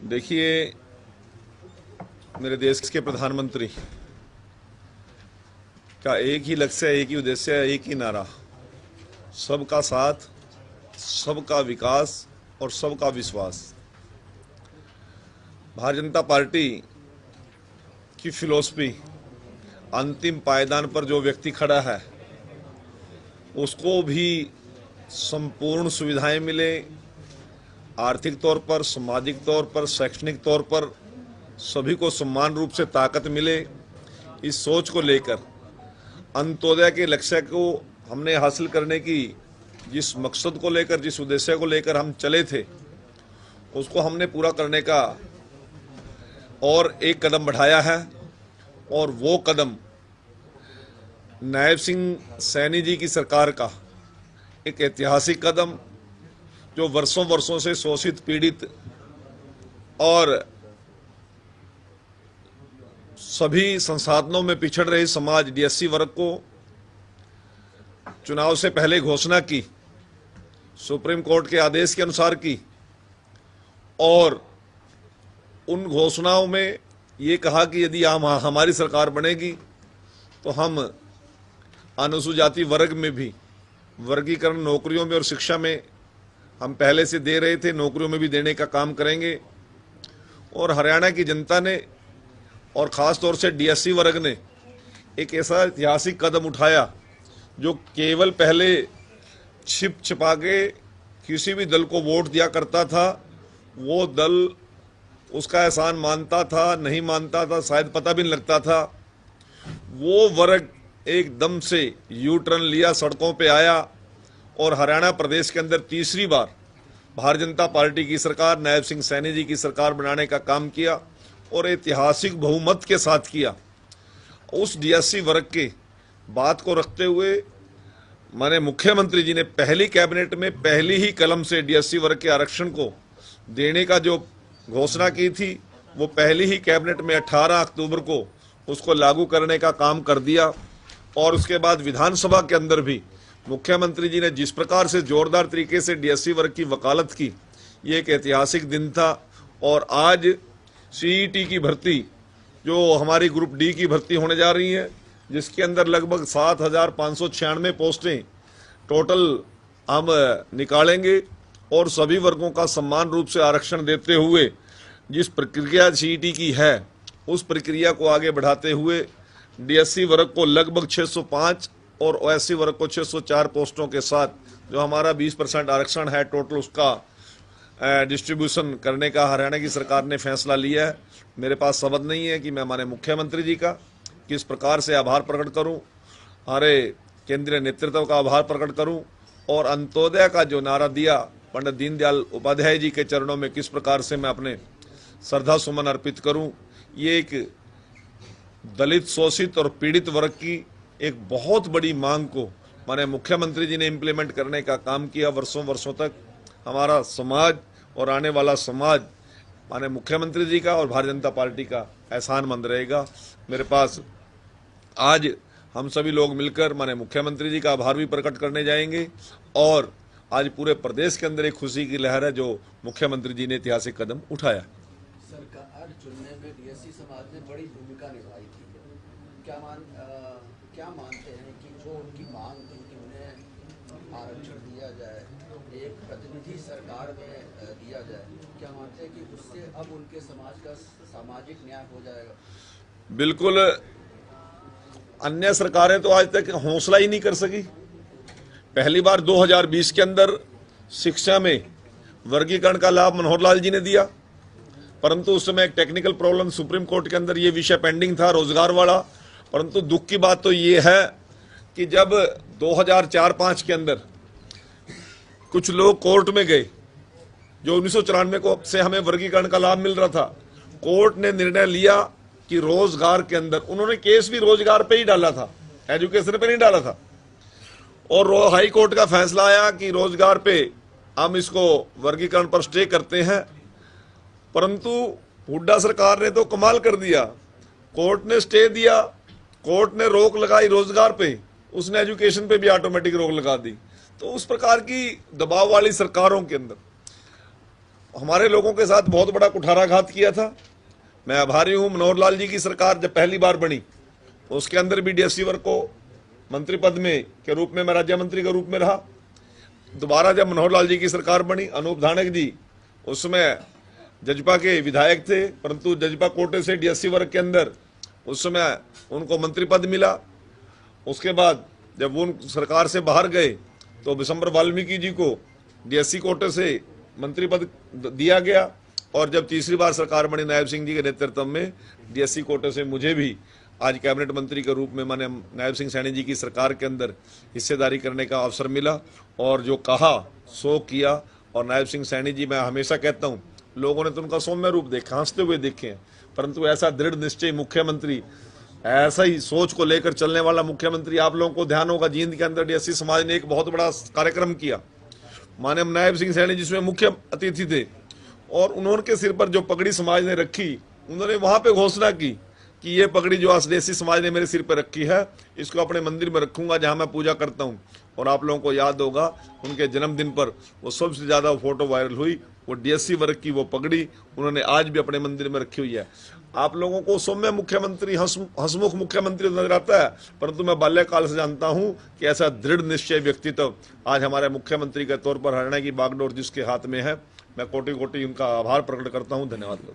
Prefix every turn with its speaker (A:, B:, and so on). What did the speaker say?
A: देखिए, मेरे देश के प्रधानमंत्री का एक ही लक्ष्य है, एक ही उद्देश्य है, एक ही नारा, सबका साथ, सबका विकास और सबका विश्वास। भारतीय जनता पार्टी की फिलॉसफी, अंतिम पायदान पर जो व्यक्ति खड़ा है उसको भी संपूर्ण सुविधाएं मिले, आर्थिक तौर पर, सामाजिक तौर पर, शैक्षणिक तौर पर सभी को समान रूप से ताकत मिले। इस सोच को लेकर अंत्योदय के लक्ष्य को हमने हासिल करने की जिस मकसद को लेकर, जिस उद्देश्य को लेकर हम चले थे, उसको हमने पूरा करने का और एक कदम बढ़ाया है। और वो कदम नायब सिंह सैनी जी की सरकार का एक ऐतिहासिक कदम, जो वर्षों वर्षों से शोषित, पीड़ित और सभी संसाधनों में पिछड़ रहे समाज डीएससी वर्ग को चुनाव से पहले घोषणा की, सुप्रीम कोर्ट के आदेश के अनुसार की, और उन घोषणाओं में ये कहा कि यदि हमारी सरकार बनेगी तो हम अनुसूचित जाति वर्ग में भी वर्गीकरण, नौकरियों में और शिक्षा में हम पहले से दे रहे थे, नौकरियों में भी देने का काम करेंगे। और हरियाणा की जनता ने और ख़ास तौर से डीएससी वर्ग ने एक ऐसा ऐतिहासिक कदम उठाया जो केवल पहले छिप छिपा के किसी भी दल को वोट दिया करता था, वो दल उसका एहसान मानता था, नहीं मानता था, शायद पता भी नहीं लगता था। वो वर्ग एकदम से यू टर्न लिया, सड़कों पे आया और हरियाणा प्रदेश के अंदर तीसरी बार भारतीय जनता पार्टी की सरकार, नायब सिंह सैनी जी की सरकार बनाने का काम किया और ऐतिहासिक बहुमत के साथ किया। उस डीएससी वर्ग के बात को रखते हुए माननीय मुख्यमंत्री जी ने पहली कैबिनेट में पहली ही कलम से डीएससी वर्ग के आरक्षण को देने का जो घोषणा की थी, वो पहली ही कैबिनेट में 18 अक्टूबर को उसको लागू करने का काम कर दिया। और उसके बाद विधानसभा के अंदर भी मुख्यमंत्री जी ने जिस प्रकार से जोरदार तरीके से डीएससी वर्ग की वकालत की, ये एक ऐतिहासिक दिन था। और आज सीईटी की भर्ती, जो हमारी ग्रुप डी की भर्ती होने जा रही है, जिसके अंदर लगभग 7,596 पोस्टें टोटल हम निकालेंगे और सभी वर्गों का समान रूप से आरक्षण देते हुए जिस प्रक्रिया सीईटी की है, उस प्रक्रिया को आगे बढ़ाते हुए डीएससी वर्ग को लगभग 605 और ओएससी वर्ग को 604 पोस्टों के साथ जो हमारा 20% आरक्षण है टोटल, उसका डिस्ट्रीब्यूशन करने का हरियाणा की सरकार ने फैसला लिया है। मेरे पास शब्द नहीं है कि मैं हमारे मुख्यमंत्री जी का किस प्रकार से आभार प्रकट करूं, हमारे केंद्रीय नेतृत्व का आभार प्रकट करूं, और अंत्योदय का जो नारा दिया पंडित दीनदयाल उपाध्याय जी के चरणों में किस प्रकार से मैं अपने श्रद्धा सुमन अर्पित करूं। ये एक दलित, शोषित और पीड़ित वर्ग की एक बहुत बड़ी मांग को माननीय मुख्यमंत्री जी ने इम्प्लीमेंट करने का काम किया। वर्षों वर्षों तक हमारा समाज और आने वाला समाज माननीय मुख्यमंत्री जी का और भारतीय जनता पार्टी का एहसानमंद रहेगा। मेरे पास आज हम सभी लोग मिलकर माननीय मुख्यमंत्री जी का आभार भी प्रकट करने जाएंगे और आज पूरे प्रदेश के अंदर एक खुशी की लहर है जो मुख्यमंत्री जी ने ऐतिहासिक कदम उठाया।
B: सरकार चुनने में डीएससी समाज ने बड़ी भूमिका निभाई थी। क्या मानते हैं कि जो उनकी मांग थी कि उन्हें आरक्षण दिया जाए, एक प्रतिनिधि सरकार में दिया जाए, क्या मानते हैं कि उससे अब उनके समाज का सामाजिक न्याय हो जाएगा?
A: बिल्कुल। अन्य सरकारें तो आज तक हौसला ही नहीं कर सकी। पहली बार 2020 के अंदर शिक्षा में वर्गीकरण का लाभ मनोहर लाल जी ने दिया, परंतु उस समय एक टेक्निकल प्रॉब्लम सुप्रीम कोर्ट के अंदर ये विषय पेंडिंग था, रोजगार वाला। परंतु दुख की बात तो ये है कि जब 2004-05 के अंदर कुछ लोग कोर्ट में गए, जो 1994 को से हमें वर्गीकरण का लाभ मिल रहा था, कोर्ट ने निर्णय लिया कि रोजगार के अंदर, उन्होंने केस भी रोजगार पे ही डाला था, एजुकेशन पे नहीं डाला था, और हाई कोर्ट का फैसला आया कि रोजगार पे हम इसको वर्गीकरण पर स्टे करते हैं। परंतु हुड्डा सरकार ने तो कमाल कर दिया, कोर्ट ने स्टे दिया, कोर्ट ने रोक लगाई रोजगार पे, उसने एजुकेशन पे भी ऑटोमेटिक रोक लगा दी। तो उस प्रकार की दबाव वाली सरकारों के अंदर हमारे लोगों के साथ बहुत बड़ा कुठाराघात किया था। मैं आभारी हूं मनोहर लाल जी की सरकार जब पहली बार बनी उसके अंदर भी डीएससी वर्ग को मंत्री पद में के रूप में मैं राज्य मंत्री के रूप में रहा। दोबारा जब मनोहर लाल जी की सरकार बनी, अनूप धानक जी उस समय जजपा के विधायक थे, परंतु जजपा कोटे से डीएससी वर्ग के अंदर उस समय उनको मंत्री पद मिला। उसके बाद जब वो सरकार से बाहर गए तो विशंबर वाल्मीकि जी को डीएससी कोटे से मंत्री पद दिया गया, और जब तीसरी बार सरकार बनी नायब सिंह जी के नेतृत्व में डीएससी कोटे से मुझे भी आज कैबिनेट मंत्री के रूप में मैंने नायब सिंह सैनी जी की सरकार के अंदर हिस्सेदारी करने का अवसर मिला, और जो कहा सो किया। और नायब सिंह सैनी जी, मैं हमेशा कहता हूँ, लोगों ने तो उनका सौम्य रूप देखा, हंसते हुए देखे हैं, परंतु ऐसा दृढ़ निश्चय मुख्यमंत्री, ऐसा ही सोच को लेकर चलने वाला मुख्यमंत्री, आप लोगों को ध्यान होगा जींद के अंदर डीएससी समाज ने एक बहुत बड़ा कार्यक्रम किया। माननीय नायब सिंह सैनी जिसमें मुख्य अतिथि थे, और उन्होंने सिर पर जो पगड़ी समाज ने रखी, उन्होंने वहां पे घोषणा की कि ये पगड़ी जो आदिवासी समाज ने मेरे सिर पर रखी है, इसको अपने मंदिर में रखूंगा जहां मैं पूजा करता हूं। और आप लोगों को याद होगा उनके जन्मदिन पर वो सबसे ज्यादा फोटो वायरल हुई, वो डीएससी वर्ग की वो पगड़ी उन्होंने आज भी अपने मंदिर में रखी हुई है। आप लोगों को सौम्य मुख्यमंत्री, हंसमुख मुख्यमंत्री नजर आता है, परंतु मैं बाल्यकाल से जानता हूं कि ऐसा दृढ़ निश्चय व्यक्तित्व आज हमारे मुख्यमंत्री के तौर पर हरियाणा की बागडोर जिसके हाथ में है, मैं कोटि कोटि उनका आभार प्रकट करता हूं। धन्यवाद।